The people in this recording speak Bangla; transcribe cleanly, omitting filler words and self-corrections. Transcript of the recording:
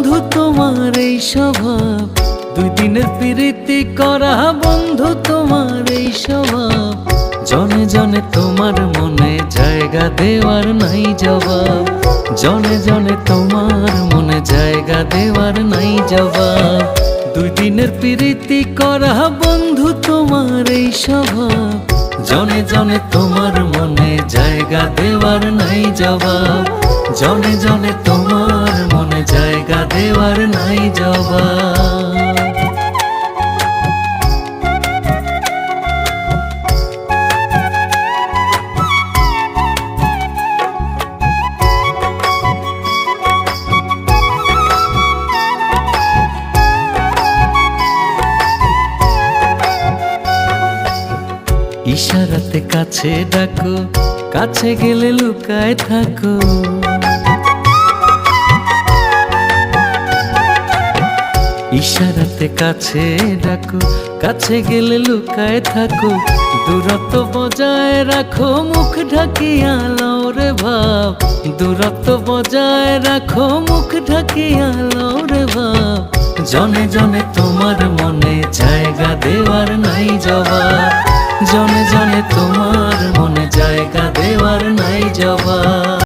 বন্ধু তোমার এই স্বভাব, দুই দিনের প্রীতি করা বন্ধু তোমার এই স্বভাব। জনে জনে তোমার মনে জায়গা দেওয়ার নাই জবাব, জনে জনে তোমার মনে জায়গা দেওয়ার নাই জবাব। দুই দিনের প্রীতি করা বন্ধু তোমার এই স্বভাব, জনে জনে তোমার মনে জায়গা দেওয়ার নাই জবাব, জনে জনে তোমার মনে জায়গা দেওয়ার নাই জবাব। ইশারাতে কাছে ডাকো, কাছে গেলে লুকায় থাকো। ইশারাতে কাছে ডাকো, কাছে গেলে লুকায় থাকো। দূরত্ব বজায় রাখো, মুখ ঢাকিয়া লও রে ভাব। দূরত্ব বজায় রাখো, মুখ ঢাকিয়া লও রে ভাব। জনে জনে তোমার মনে জায়গা দেওয়ার নাই জবাব, জনে জনে তোমার মনে জায়গা দেওয়ার নাই জবাব।